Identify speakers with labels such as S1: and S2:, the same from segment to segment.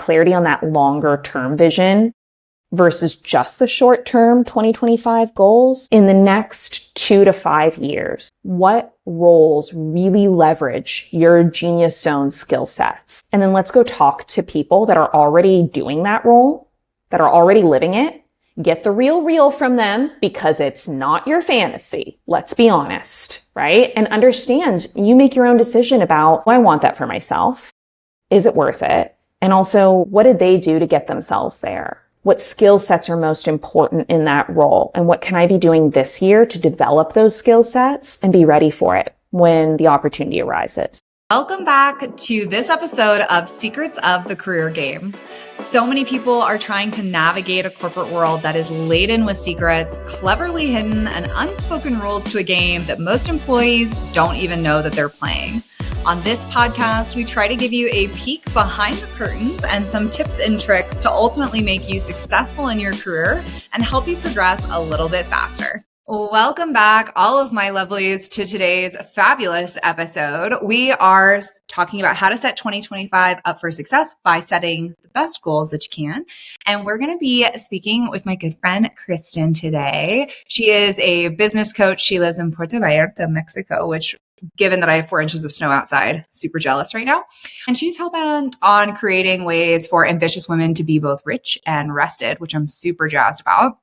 S1: clarity on that longer term vision versus just the short term 2025 goals in the next 2 to 5 years. What roles really leverage your genius zone skill sets? And then let's go talk to people that are already doing that role, that are already living it. Get the real from them because it's not your fantasy. Let's be honest, right? And understand you make your own decision about, I want that for myself. Is it worth it? And also, what did they do to get themselves there? What skill sets are most important in that role? And what can I be doing this year to develop those skill sets and be ready for it when the opportunity arises?
S2: Welcome back to this episode of Secrets of the Career Game. So many people are trying to navigate a corporate world that is laden with secrets, cleverly hidden, and unspoken rules to a game that most employees don't even know that they're playing. On this podcast, we try to give you a peek behind the curtains and some tips and tricks to ultimately make you successful in your career and help you progress a little bit faster. Welcome back, all of my lovelies, to today's fabulous episode. We are talking about how to set 2025 up for success by setting the best goals that you can. And we're going to be speaking with my good friend, Kristin, today. She is a business coach. She lives in Puerto Vallarta, Mexico, which, given that I have 4 inches of snow outside, super jealous right now. And she's hell-bent on creating ways for ambitious women to be both rich and rested, which I'm super jazzed about.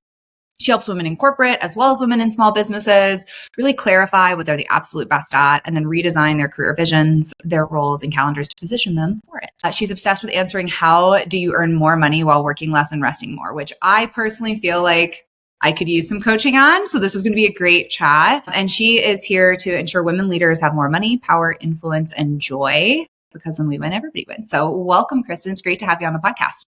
S2: She helps women in corporate as well as women in small businesses really clarify what they're the absolute best at and then redesign their career visions, their roles, and calendars to position them for it. She's obsessed with answering how do you earn more money while working less and resting more, which I personally feel like I could use some coaching on. So this is going to be a great chat. And she is here to ensure women leaders have more money, power, influence, and joy, because when we win, everybody wins. So welcome, Kristin. It's great to have you on the podcast.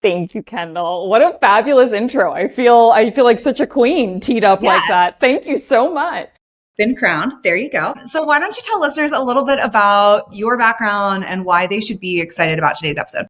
S1: Thank you, Kendall. What a fabulous intro. I feel like such a queen teed up like that. Thank you so much.
S2: Been crowned. There you go. So why don't you tell listeners a little bit about your background and why they should be excited about today's episode?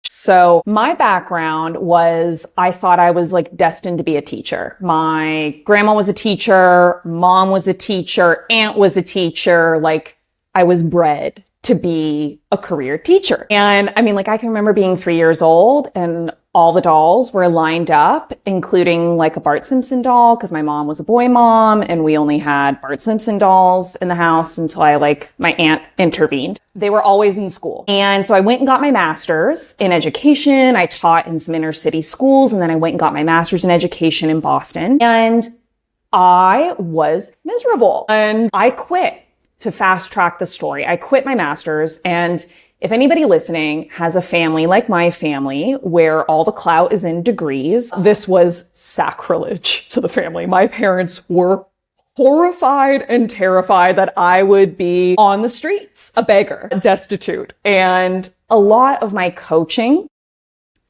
S1: So my background was, I thought I was like destined to be a teacher. My grandma was a teacher, mom was a teacher, aunt was a teacher. Like I was bred to be a career teacher. And I mean, like I can remember being 3 years old and all the dolls were lined up, including like a Bart Simpson doll, because my mom was a boy mom and we only had Bart Simpson dolls in the house until my aunt intervened. They were always in school. And so I went and got my master's in education. I taught in some inner city schools, and then I went and got my master's in education in Boston. And I was miserable and I quit. To fast track the story, I quit my master's, and if anybody listening has a family like my family where all the clout is in degrees, this was sacrilege to the family. My parents were horrified and terrified that I would be on the streets, a beggar, destitute. And a lot of my coaching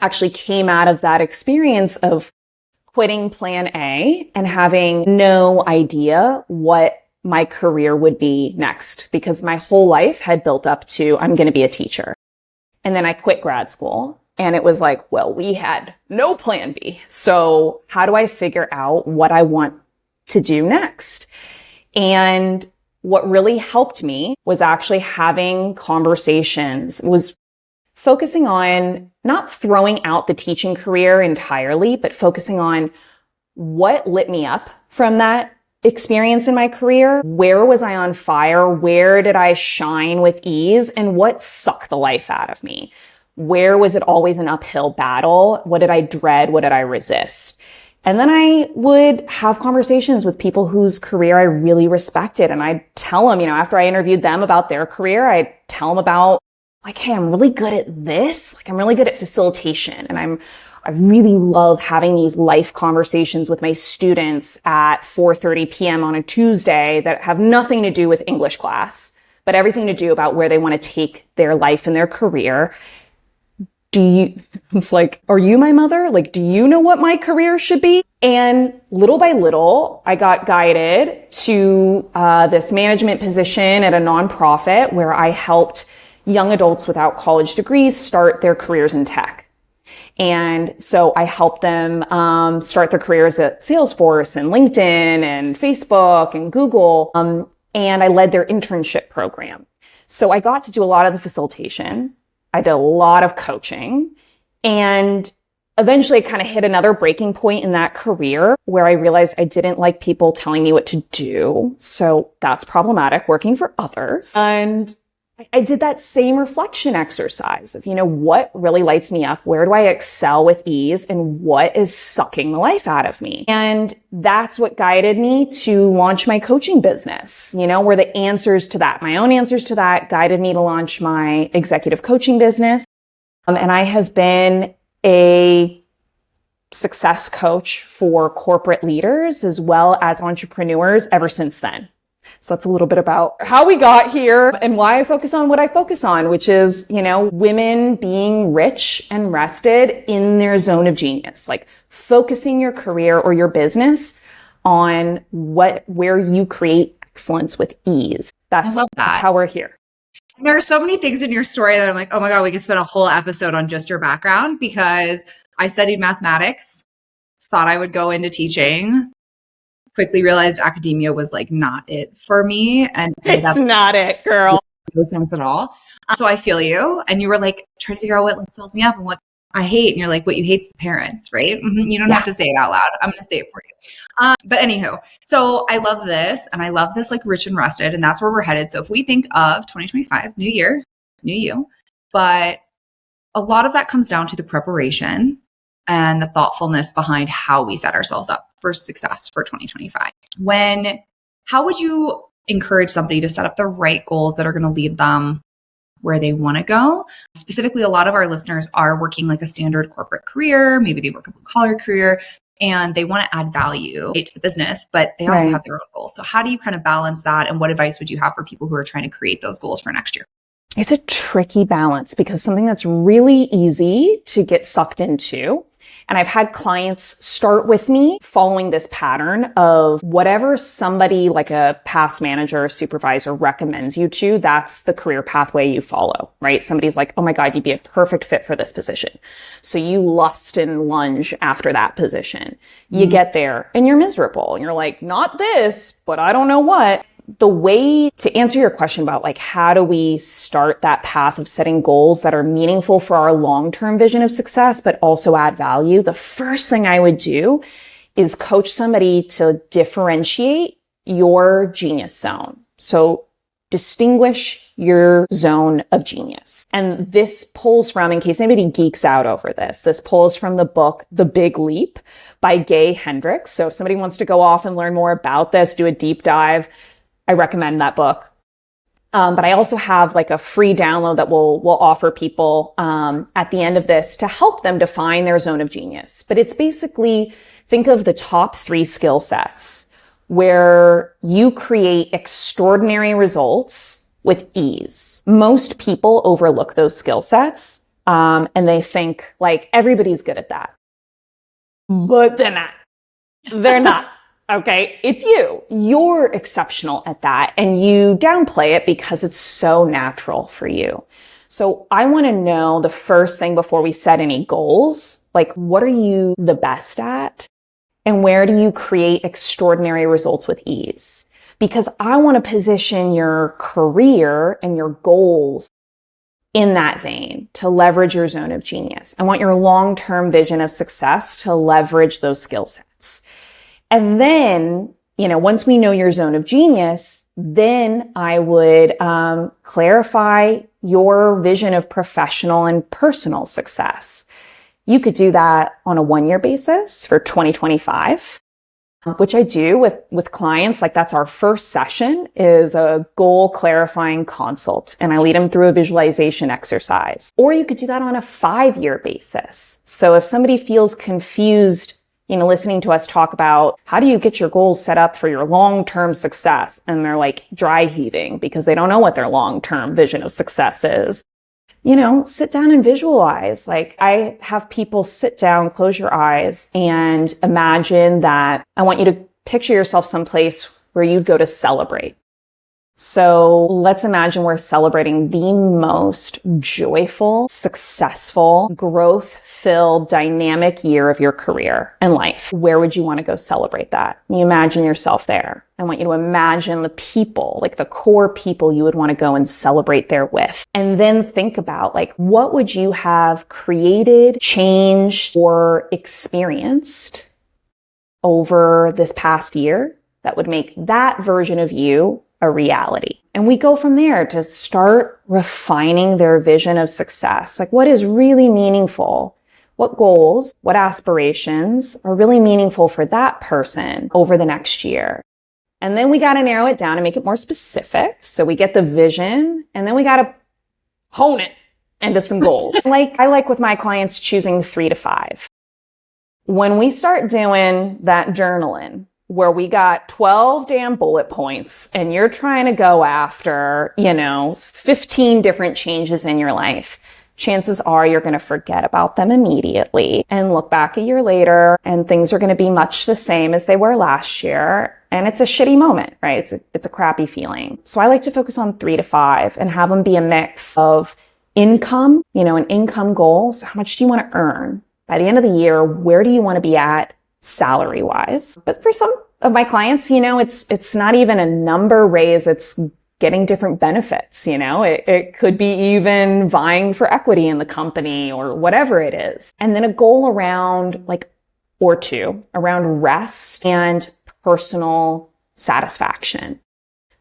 S1: actually came out of that experience of quitting plan A and having no idea what my career would be next, because my whole life had built up to, I'm going to be a teacher. And then I quit grad school and it was like, well, we had no plan B. So how do I figure out what I want to do next? And what really helped me was actually having conversations, was focusing on not throwing out the teaching career entirely, but focusing on what lit me up from that experience in my career. Where was I on fire? Where did I shine with ease? And what sucked the life out of me? Where was it always an uphill battle? What did I dread? What did I resist? And then I would have conversations with people whose career I really respected. And I'd tell them, after I interviewed them about their career, I'd tell them about like, hey, I'm really good at this. Like, I'm really good at facilitation. And I really love having these life conversations with my students at 4:30 p.m. on a Tuesday that have nothing to do with English class, but everything to do about where they want to take their life and their career. It's like, are you my mother? Like, do you know what my career should be? And little by little, I got guided to this management position at a nonprofit where I helped young adults without college degrees start their careers in tech. And so I helped them start their careers at Salesforce and LinkedIn and Facebook and Google. And I led their internship program. So I got to do a lot of the facilitation. I did a lot of coaching, and eventually I kind of hit another breaking point in that career where I realized I didn't like people telling me what to do. So that's problematic, working for others. And I did that same reflection exercise of, what really lights me up? Where do I excel with ease? And what is sucking the life out of me? And that's what guided me to launch my coaching business, where the answers to that, my own answers to that, guided me to launch my executive coaching business. And I have been a success coach for corporate leaders as well as entrepreneurs ever since then. So that's a little bit about how we got here and why I focus on what I focus on, which is, women being rich and rested in their zone of genius, like focusing your career or your business on where you create excellence with ease.
S2: I love that.
S1: That's how we're here.
S2: There are so many things in your story that I'm like, oh my God, we could spend a whole episode on just your background, because I studied mathematics, thought I would go into teaching, quickly realized academia was like not it for me. And
S1: it's not it, girl.
S2: No sense at all. So I feel you. And you were like trying to figure out what fills me up and what I hate. And you're like, what you hate's the parents, right? Mm-hmm. You don't have to say it out loud. I'm going to say it for you. But anywho, so I love this, and I love this like rich and rested, and that's where we're headed. So if we think of 2025, new year, new you, but a lot of that comes down to the preparation and the thoughtfulness behind how we set ourselves up for success for 2025. How would you encourage somebody to set up the right goals that are going to lead them where they want to go? Specifically, a lot of our listeners are working like a standard corporate career. Maybe they work a blue-collar career and they want to add value to the business, but they also have their own goals. So how do you kind of balance that? And what advice would you have for people who are trying to create those goals for next year?
S1: It's a tricky balance, because something that's really easy to get sucked into, and I've had clients start with me following this pattern of whatever somebody like a past manager or supervisor recommends you to, that's the career pathway you follow, right? Somebody's like, oh my God, you'd be a perfect fit for this position. So you lust and lunge after that position. You get there and you're miserable and you're like, not this, but I don't know what. The way to answer your question about like, how do we start that path of setting goals that are meaningful for our long-term vision of success, but also add value? The first thing I would do is coach somebody to differentiate your genius zone. So distinguish your zone of genius. And this pulls from, in case anybody geeks out over this pulls from the book, The Big Leap by Gay Hendricks. So if somebody wants to go off and learn more about this, do a deep dive, I recommend that book. But I also have like a free download that we'll offer people at the end of this to help them define their zone of genius. But it's basically, think of the top 3 skill sets where you create extraordinary results with ease. Most people overlook those skill sets, and they think like everybody's good at that. But they're not. They're not. Okay. It's you. You're exceptional at that, and you downplay it because it's so natural for you. So I want to know the first thing before we set any goals, like what are you the best at? And where do you create extraordinary results with ease? Because I want to position your career and your goals in that vein to leverage your zone of genius. I want your long-term vision of success to leverage those skill sets. And then, once we know your zone of genius, then I would clarify your vision of professional and personal success. You could do that on a 1-year basis for 2025, which I do with clients. Like that's our first session is a goal clarifying consult, and I lead them through a visualization exercise. Or you could do that on a 5-year basis. So if somebody feels confused listening to us talk about how do you get your goals set up for your long-term success, and they're like dry heaving because they don't know what their long-term vision of success is, sit down and visualize. Like I have people sit down, close your eyes, and imagine that I want you to picture yourself someplace where you'd go to celebrate. So let's imagine we're celebrating the most joyful, successful, growth-filled, dynamic year of your career and life. Where would you want to go celebrate that? You imagine yourself there. I want you to imagine the people, like the core people you would want to go and celebrate there with. And then think about like, what would you have created, changed, or experienced over this past year that would make that version of you a reality? And we go from there to start refining their vision of success. Like, what is really meaningful? What goals, what aspirations are really meaningful for that person over the next year? And then we got to narrow it down and make it more specific. So we get the vision, and then we got to hone it into some goals. I like with my clients choosing 3 to 5. When we start doing that journaling, where we got 12 damn bullet points and you're trying to go after, 15 different changes in your life, chances are you're going to forget about them immediately and look back a year later and things are going to be much the same as they were last year. And it's a shitty moment, right? It's a crappy feeling. So I like to focus on 3 to 5 and have them be a mix of income, an income goal. So how much do you want to earn? By the end of the year, where do you want to be at salary wise? But for some of my clients, it's not even a number raise. It's getting different benefits. It could be even vying for equity in the company or whatever it is. And then a goal around around rest and personal satisfaction.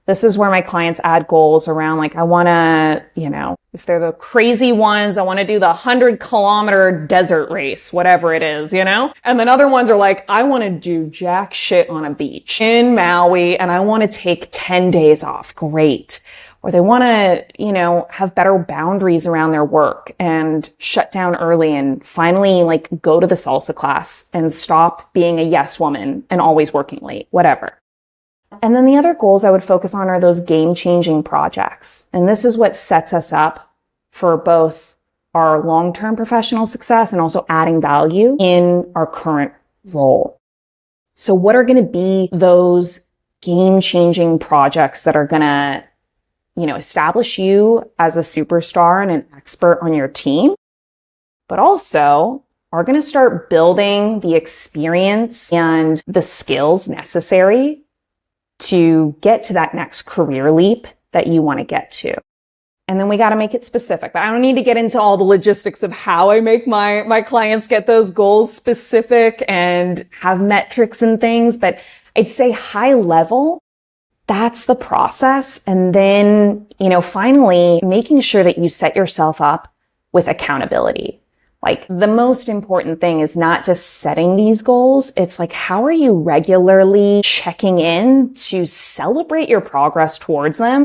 S1: This is where my clients add goals around I want to, if they're the crazy ones, I want to do the 100-kilometer desert race, whatever it is, And then other ones are I want to do jack shit on a beach in Maui and I want to take 10 days off. Great. Or they want to, have better boundaries around their work and shut down early and finally go to the salsa class and stop being a yes woman and always working late, whatever. And then the other goals I would focus on are those game-changing projects. And this is what sets us up for both our long-term professional success and also adding value in our current role. So what are going to be those game-changing projects that are going to, establish you as a superstar and an expert on your team, but also are going to start building the experience and the skills necessary to get to that next career leap that you want to get to. And then we got to make it specific. But I don't need to get into all the logistics of how I make my clients get those goals specific and have metrics and things. But I'd say high level, that's the process. And then, finally making sure that you set yourself up with accountability. The most important thing is not just setting these goals. It's how are you regularly checking in to celebrate your progress towards them?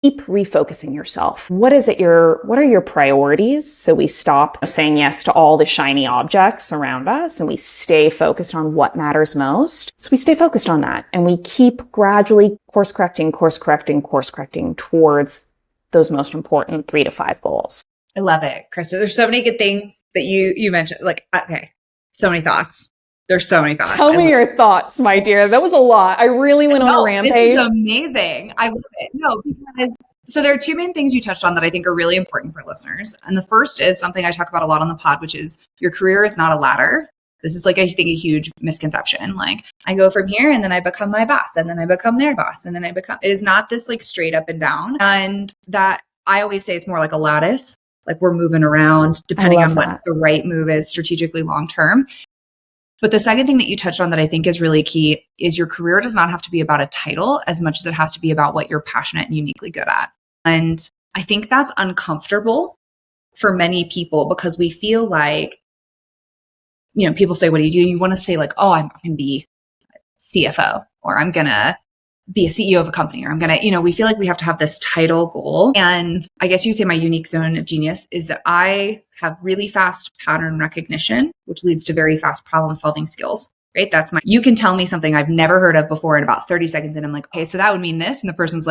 S1: Keep refocusing yourself. What are your priorities? So we stop saying yes to all the shiny objects around us and we stay focused on what matters most. So we stay focused on that and we keep gradually course correcting towards those most important 3 to 5 goals.
S2: I love it, Krista. There's so many good things that you mentioned. Okay, so many thoughts. There's so many thoughts.
S1: Tell me your thoughts, my dear. That was a lot. I really went on a rampage.
S2: This is amazing. I love it. No, because so there are 2 main things you touched on that I think are really important for listeners. And the first is something I talk about a lot on the pod, which is your career is not a ladder. This is I think a huge misconception. I go from here and then I become my boss and then I become their boss and then it is not this straight up and down. And that I always say it's more like a lattice. We're moving around depending on what the right move is strategically long-term. But the second thing that you touched on that I think is really key is your career does not have to be about a title as much as it has to be about what you're passionate and uniquely good at. And I think that's uncomfortable for many people because we feel people say, what do you do? And you want to say oh, I'm going to be CFO or I'm going to be a CEO of a company or I'm going to, we feel we have to have this title goal. And I guess you'd say my unique zone of genius is that I have really fast pattern recognition, which leads to very fast problem solving skills, right? You can tell me something I've never heard of before in about 30 seconds. And I'm okay, so that would mean this. And the person's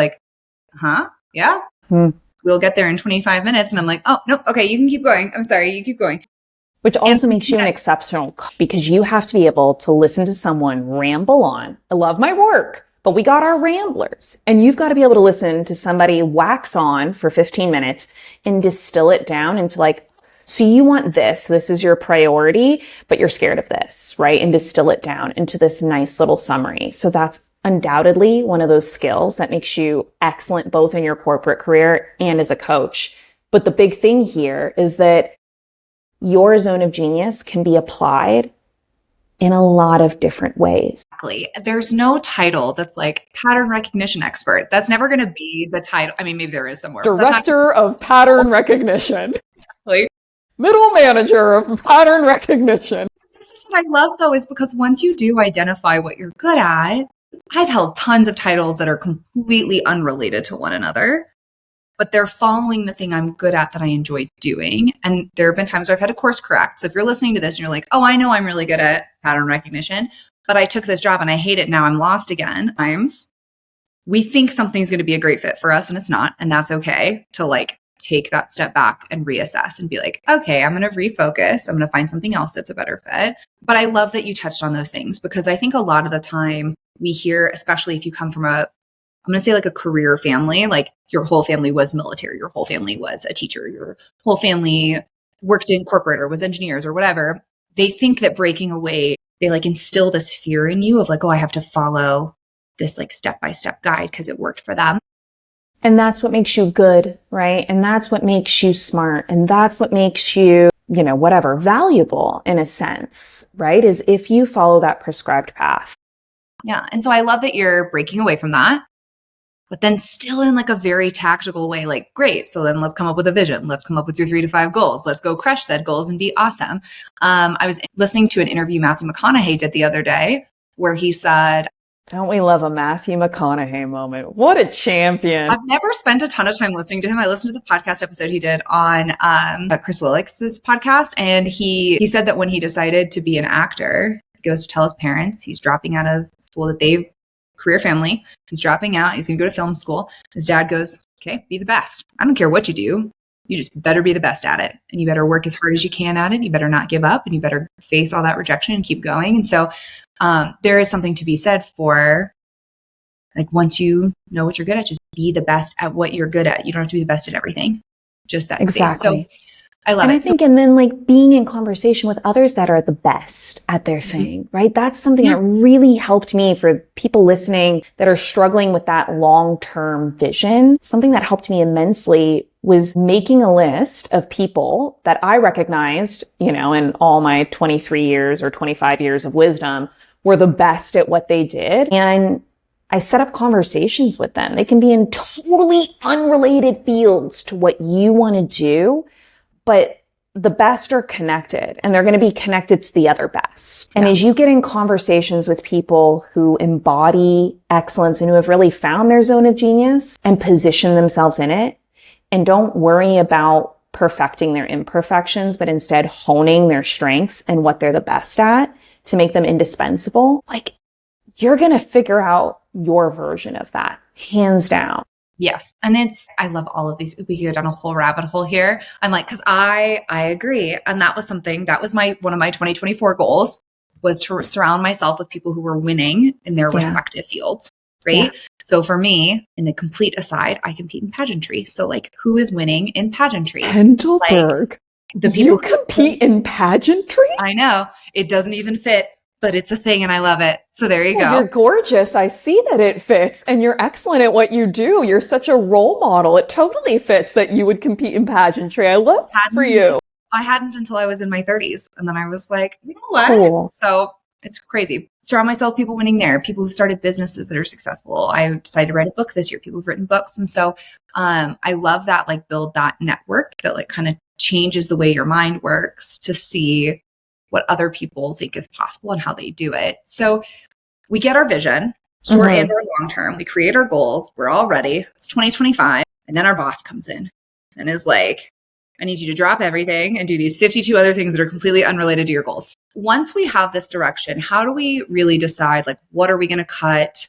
S2: huh? Yeah. We'll get there in 25 minutes. And I'm oh, no. Okay. You can keep going. I'm sorry. You keep going.
S1: Which also makes you an exceptional because you have to be able to listen to someone ramble on. I love my work, but we got our ramblers. And you've got to be able to listen to somebody wax on for 15 minutes and distill it down into like, so you want this is your priority, but you're scared of this, right? And distill it down into this nice little summary. So that's undoubtedly one of those skills that makes you excellent both in your corporate career and as a coach. But the big thing here is that your zone of genius can be applied in a lot of different ways.
S2: Exactly. There's no title that's like pattern recognition expert. That's never going to be the title. I mean, maybe there is somewhere.
S1: Director of pattern recognition.
S2: Exactly.
S1: Middle manager of pattern recognition.
S2: This is what I love though, is because once you do identify what you're good at, I've held tons of titles that are completely unrelated to one another, but they're following the thing I'm good at that I enjoy doing. And there have been times where I've had to course correct. So if you're listening to this and you're like, oh, I know I'm really good at pattern recognition, but I took this job and I hate it. Now I'm lost again. We think something's going to be a great fit for us and it's not. And that's okay to like take that step back and reassess and be like, okay, I'm going to refocus. I'm going to find something else that's a better fit. But I love that you touched on those things because I think a lot of the time we hear, especially if you come from I'm going to say like a career family, like your whole family was military, your whole family was a teacher, your whole family worked in corporate or was engineers or whatever. They think that breaking away, they like instill this fear in you of like, oh, I have to follow this like step-by-step guide because it worked for them.
S1: And that's what makes you good, right? And that's what makes you smart. And that's what makes you, valuable in a sense, right? Is if you follow that prescribed path.
S2: Yeah. And so I love that you're breaking away from that, but then still in like a very tactical way, like, great. So then let's come up with a vision. Let's come up with your 3 to 5 goals. Let's go crush said goals and be awesome. I was listening to an interview Matthew McConaughey did the other day where he said,
S1: don't we love a Matthew McConaughey moment? What a champion.
S2: I've never spent a ton of time listening to him. I listened to the podcast episode he did on Chris Willicks's podcast. And he said that when he decided to be an actor, he goes to tell his parents he's dropping out of school career family. He's dropping out. He's going to go to film school. His dad goes, okay, be the best. I don't care what you do. You just better be the best at it. And you better work as hard as you can at it. You better not give up and you better face all that rejection and keep going. And so there is something to be said for like, once you know what you're good at, just be the best at what you're good at. You don't have to be the best at everything. Just that
S1: exactly.
S2: Space. So I love it.
S1: I think, and then like being in conversation with others that are the best at their thing, right? That's something that really helped me for people listening that are struggling with that long-term vision. Something that helped me immensely was making a list of people that I recognized, in all my 23 years or 25 years of wisdom were the best at what they did. And I set up conversations with them. They can be in totally unrelated fields to what you want to do, but the best are connected and they're going to be connected to the other best. And as you get in conversations with people who embody excellence and who have really found their zone of genius and position themselves in it and don't worry about perfecting their imperfections, but instead honing their strengths and what they're the best at to make them indispensable, like you're going to figure out your version of that, hands down.
S2: Yes. And I love all of these. We could go down a whole rabbit hole here. I'm like, cause I agree. And that was one of my 2024 goals was to surround myself with people who were winning in their respective fields. Right. Yeah. So for me, in a complete aside, I compete in pageantry. So like who is winning in pageantry?
S1: Kendall.
S2: Like,
S1: the people you compete in pageantry?
S2: I know it doesn't even fit, but it's a thing and I love it. So there you go.
S1: You're gorgeous. I see that it fits and you're excellent at what you do. You're such a role model. It totally fits that you would compete in pageantry. I love that for you.
S2: I hadn't until I was in my 30s. And then I was like, you know what?
S1: Cool.
S2: So it's crazy. Surround myself with people winning there, people who've started businesses that are successful. I decided to write a book this year, people who've written books. And so I love that, like build that network that like kind of changes the way your mind works to see what other people think is possible and how they do it. So we get our vision, short and or long term. We create our goals. We're all ready. It's 2025. And then our boss comes in and is like, I need you to drop everything and do these 52 other things that are completely unrelated to your goals. Once we have this direction, how do we really decide, like, what are we going to cut?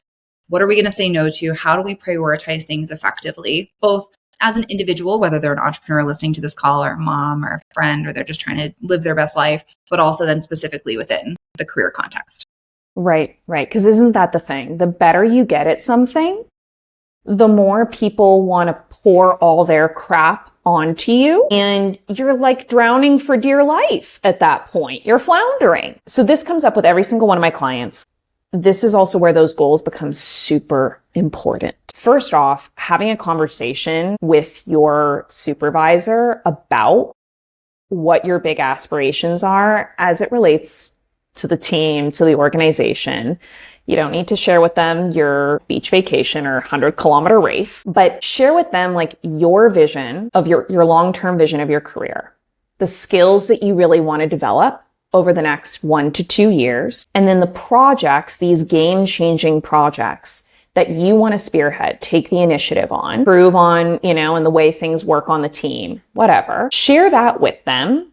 S2: What are we going to say no to? How do we prioritize things effectively, both as an individual, whether they're an entrepreneur listening to this call or a mom or a friend, or they're just trying to live their best life, but also then specifically within the career context?
S1: Right. Because isn't that the thing? The better you get at something, the more people want to pour all their crap onto you. And you're like drowning for dear life at that point. You're floundering. So this comes up with every single one of my clients. This is also where those goals become super important. First off, having a conversation with your supervisor about what your big aspirations are as it relates to the team, to the organization. You don't need to share with them your beach vacation or 100-kilometer race, but share with them like your vision of your long-term vision of your career, the skills that you really want to develop over the next 1 to 2 years, and then the projects, these game-changing projects that you want to spearhead, take the initiative on, prove on, and the way things work on the team, whatever. Share that with them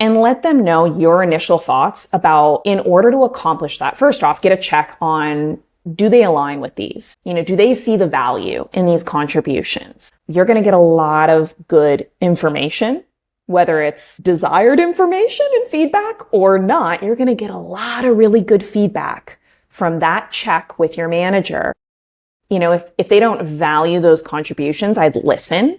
S1: and let them know your initial thoughts about, in order to accomplish that, first off, get a check on, do they align with these? Do they see the value in these contributions? You're going to get a lot of good information, whether it's desired information and feedback or not. You're going to get a lot of really good feedback from that check with your manager. If they don't value those contributions, I'd listen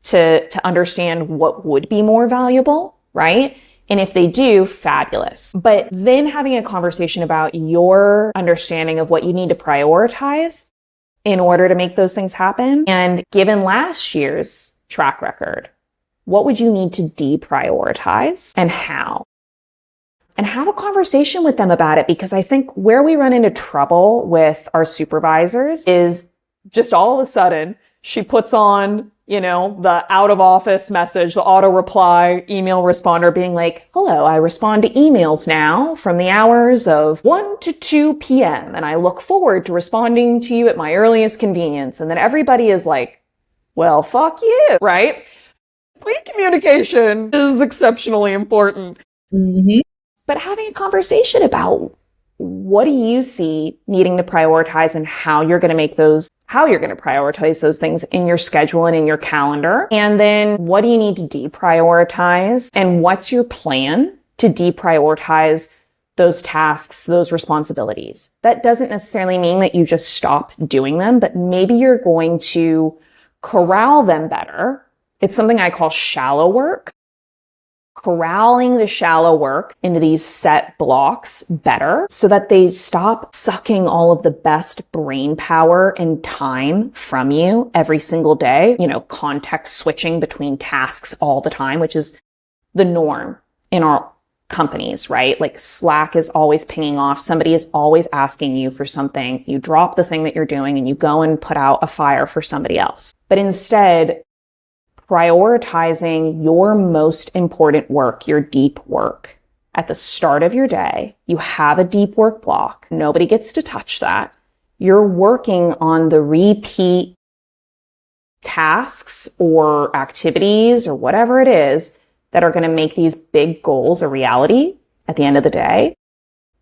S1: to understand what would be more valuable, right? And if they do, fabulous. But then having a conversation about your understanding of what you need to prioritize in order to make those things happen. And given last year's track record, what would you need to deprioritize and how? And have a conversation with them about it, because I think where we run into trouble with our supervisors is just all of a sudden she puts on, the out of office message, the auto reply email responder being like, hello, I respond to emails now from the hours of 1 to 2 p.m. and I look forward to responding to you at my earliest convenience. And then everybody is like, well, fuck you, right? Quick communication is exceptionally important.
S2: Mm-hmm.
S1: But having a conversation about what do you see needing to prioritize and how you're going to prioritize those things in your schedule and in your calendar. And then what do you need to deprioritize? And what's your plan to deprioritize those tasks, those responsibilities? That doesn't necessarily mean that you just stop doing them, but maybe you're going to corral them better. It's something I call shallow work. Corralling the shallow work into these set blocks better so that they stop sucking all of the best brain power and time from you every single day, context switching between tasks all the time, which is the norm in our companies, right? Like Slack is always pinging off. Somebody is always asking you for something. You drop the thing that you're doing and you go and put out a fire for somebody else. But instead, prioritizing your most important work, your deep work. At the start of your day, you have a deep work block. Nobody gets to touch that. You're working on the repeat tasks or activities or whatever it is that are going to make these big goals a reality at the end of the day.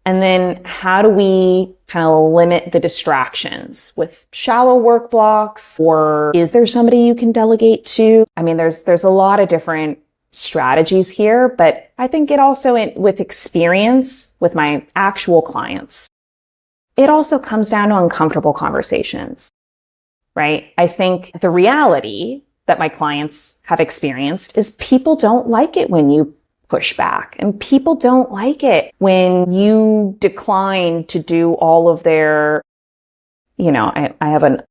S1: And then how do we kind of limit the distractions with shallow work blocks? Or is there somebody you can delegate to? I mean, there's a lot of different strategies here, but I think it also, with experience with my actual clients, it also comes down to uncomfortable conversations, right? I think the reality that my clients have experienced is people don't like it when you push back, and people don't like it when you decline to do all of their, I have a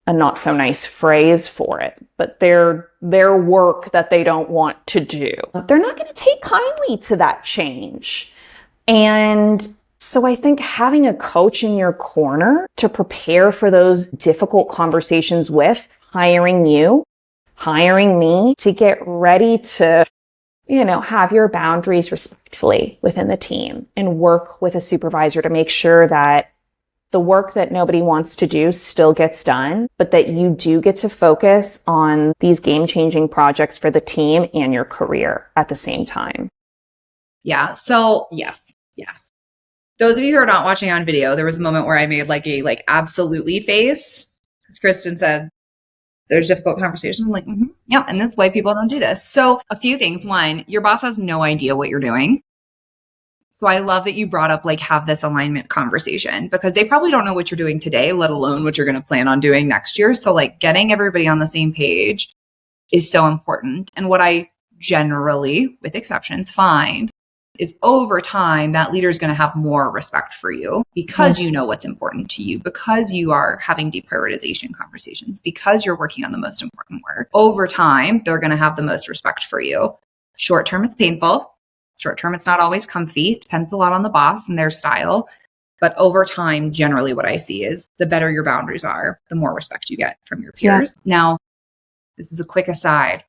S1: not so nice phrase for it, but their work that they don't want to do. They're not going to take kindly to that change. And so I think having a coach in your corner to prepare for those difficult conversations with, hiring you, hiring me, to get ready to have your boundaries respectfully within the team and work with a supervisor to make sure that the work that nobody wants to do still gets done, but that you do get to focus on these game-changing projects for the team and your career at the same time.
S2: Yeah. So yes. Those of you who are not watching on video, there was a moment where I made absolutely face, because Kristin said, there's difficult conversations. I'm like, yeah, and that's why people don't do this. So a few things. One, your boss has no idea what you're doing. So I love that you brought up like have this alignment conversation because they probably don't know what you're doing today, let alone what you're going to plan on doing next year. So like getting everybody on the same page is so important. And what I generally, with exceptions, find is over time, that leader is going to have more respect for you because you know what's important to you, because you are having deprioritization conversations, because you're working on the most important work. Over time, they're going to have the most respect for you. Short term, it's painful. Short term, it's not always comfy. Depends a lot on the boss and their style. But over time, generally what I see is the better your boundaries are, the more respect you get from your peers. Yeah. Now, this is a quick aside.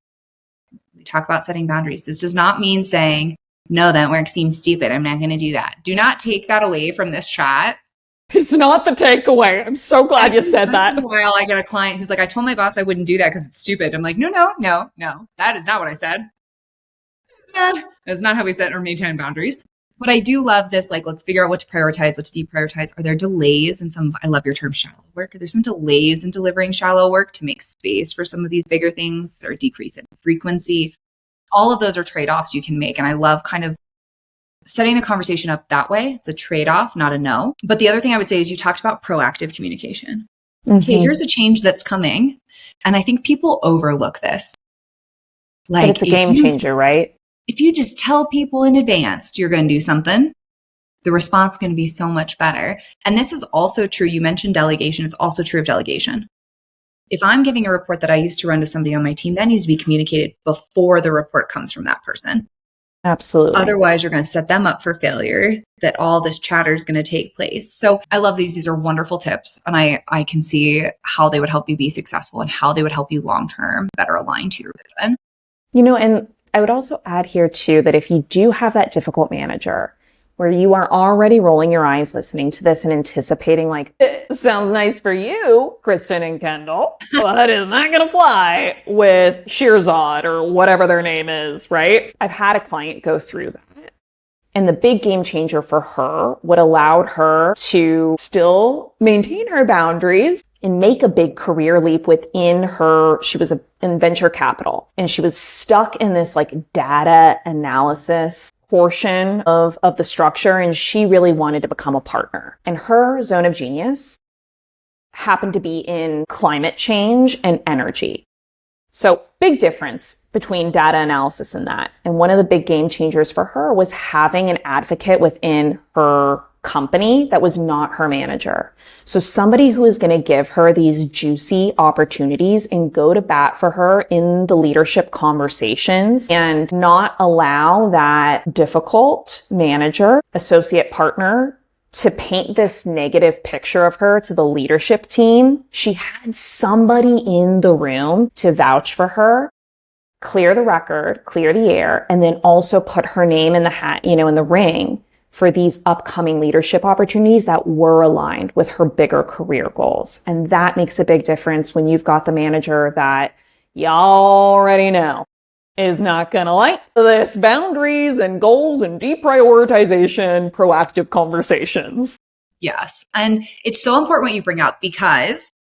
S2: We talk about setting boundaries. This does not mean saying, no, that work seems stupid. I'm not going to do that. Do not take that away from this chat.
S1: It's not the takeaway. I'm so glad you said that.
S2: While I get a client who's like, I told my boss I wouldn't do that because it's stupid. I'm like, no. That is not what I said. That's not how we set or maintain boundaries. But I do love this, like, let's figure out what to prioritize, what to deprioritize. Are there delays in some, I love your term shallow work. Are there some delays in delivering shallow work to make space for some of these bigger things or decrease in frequency? All of those are trade-offs you can make. And I love kind of setting the conversation up that way. It's a trade-off, not a no. But the other thing I would say is you talked about proactive communication. Okay, here's a change that's coming. And I think people overlook this.
S1: Like, but it's a game changer, right?
S2: If you just tell people in advance you're going to do something, the response is going to be so much better. And this is also true. You mentioned delegation. It's also true of delegation. If I'm giving a report that I used to run to somebody on my team, that needs to be communicated before the report comes from that person.
S1: Absolutely.
S2: Otherwise, you're going to set them up for failure, that all this chatter is going to take place. So I love these. These are wonderful tips. And I can see how they would help you be successful and how they would help you long-term better align to your vision.
S1: You know, and I would also add here too, that if you do have that difficult manager where you are already rolling your eyes listening to this and anticipating like, it sounds nice for you, Kristin and Kendall, but it's not going to fly with Shirzad or whatever their name is, right? I've had a client go through that. And the big game changer for her, what allowed her to still maintain her boundaries and make a big career leap within her, she was in venture capital and she was stuck in this like data analysis portion of the structure. And she really wanted to become a partner. And her zone of genius happened to be in climate change and energy. So big difference between data analysis and that. And one of the big game changers for her was having an advocate within her company that was not her manager. So somebody who is going to give her these juicy opportunities and go to bat for her in the leadership conversations and not allow that difficult manager, associate partner to paint this negative picture of her to the leadership team. She had somebody in the room to vouch for her, clear the record, clear the air, and then also put her name in the hat, in the ring for these upcoming leadership opportunities that were aligned with her bigger career goals. And that makes a big difference when you've got the manager that y'all already know is not going to like this boundaries and goals and deprioritization, proactive conversations.
S2: Yes. And it's so important what you bring up because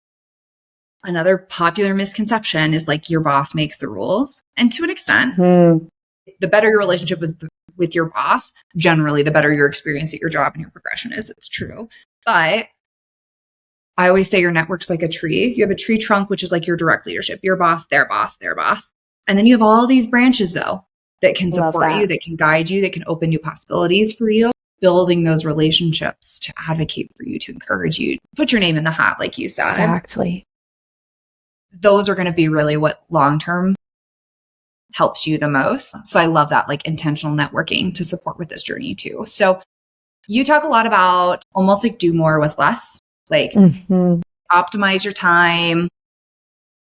S2: another popular misconception is like your boss makes the rules. And to an extent, the better your relationship with your boss, generally, the better your experience at your job and your progression is. It's true. But I always say your network's like a tree. You have a tree trunk, which is like your direct leadership, your boss, their boss, their boss. And then you have all these branches, though, that can support you, that can guide you, that can open new possibilities for you, building those relationships to advocate for you, to encourage you, put your name in the hat, like you said.
S1: Exactly.
S2: Those are going to be really what long-term helps you the most. So I love that, like intentional networking to support with this journey too. So you talk a lot about almost like do more with less, like optimize your time,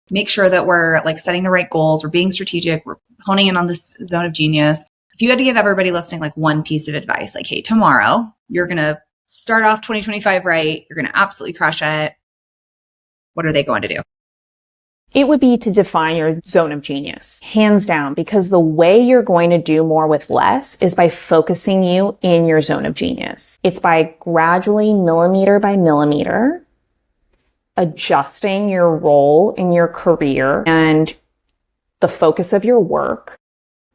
S2: make sure that we're like setting the right goals, we're being strategic, we're honing in on this zone of genius. If you had to give everybody listening like one piece of advice, like, hey, tomorrow you're going to start off 2025 right, you're going to absolutely crush it, what are they going to do?
S1: It would be to define your zone of genius, hands down, because the way you're going to do more with less is by focusing you in your zone of genius. It's by gradually, millimeter by millimeter, adjusting your role in your career and the focus of your work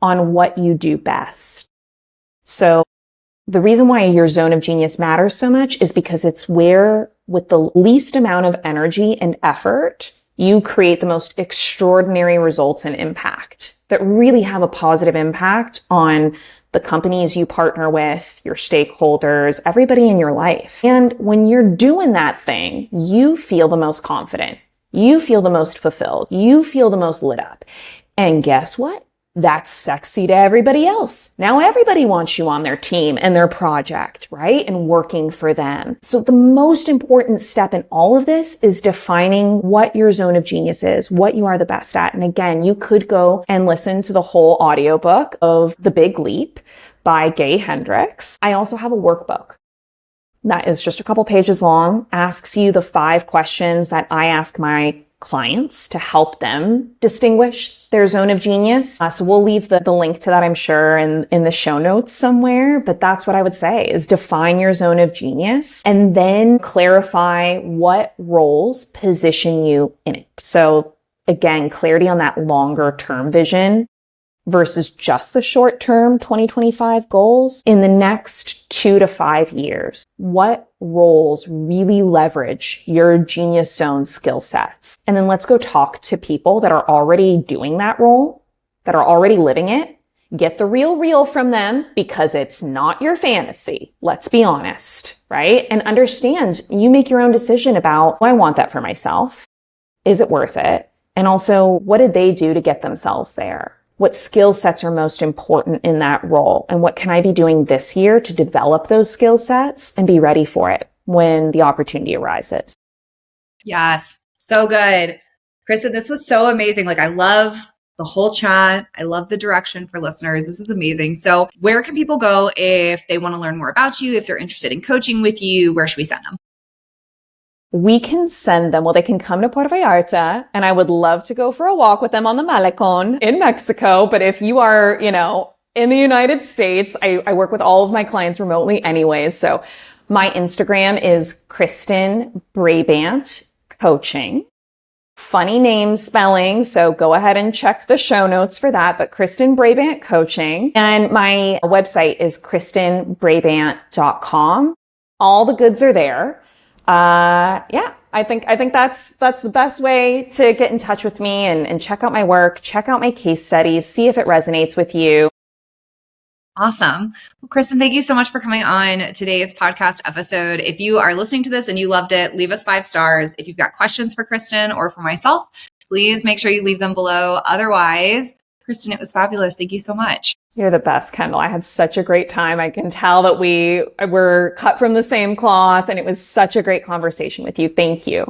S1: on what you do best. So The reason why your zone of genius matters so much is because it's where, with the least amount of energy and effort, you create the most extraordinary results and impact that really have a positive impact on the companies you partner with, your stakeholders, everybody in your life. And when you're doing that thing, you feel the most confident. You feel the most fulfilled. You feel the most lit up. And guess what? That's sexy to everybody else. Now everybody wants you on their team and their project, right? And working for them. So the most important step in all of this is defining what your zone of genius is, what you are the best at. And again, you could go and listen to the whole audiobook of The Big Leap by Gay Hendricks. I also have a workbook that is just a couple pages long, asks you the 5 questions that I ask my clients to help them distinguish their zone of genius. So we'll leave the link to that, I'm sure, in the show notes somewhere. But that's what I would say is define your zone of genius and then clarify what roles position you in it. So again, clarity on that longer term vision versus just the short term 2025 goals in the next 2 to 5 years. What roles really leverage your genius zone skill sets? And then let's go talk to people that are already doing that role, that are already living it. Get the real from them because it's not your fantasy. Let's be honest, right? And understand you make your own decision about, I want that for myself. Is it worth it? And also, what did they do to get themselves there? What skill sets are most important in that role? And what can I be doing this year to develop those skill sets and be ready for it when the opportunity arises?
S2: Yes. So good. Kristin, this was so amazing. I love the whole chat. I love the direction for listeners. This is amazing. So where can people go if they want to learn more about you, if they're interested in coaching with you? Where should we send them?
S1: We can send them, they can come to Puerto Vallarta, and I would love to go for a walk with them on the Malecon in Mexico. But if you are, in the United States, I work with all of my clients remotely anyways. So my Instagram is Kristin Brabant Coaching. Funny name spelling, so go ahead and check the show notes for that, but Kristin Brabant Coaching. And my website is kristinbrabant.com. All the goods are there. I think that's the best way to get in touch with me and check out my work, check out my case studies, see if it resonates with you.
S2: Awesome. Well, Kristin, thank you so much for coming on today's podcast episode. If you are listening to this and you loved it, leave us 5 stars. If you've got questions for Kristin or for myself, please make sure you leave them below. Otherwise, Kristin, it was fabulous. Thank you so much.
S1: You're the best, Kendall. I had such a great time. I can tell that we were cut from the same cloth, and it was such a great conversation with you. Thank you.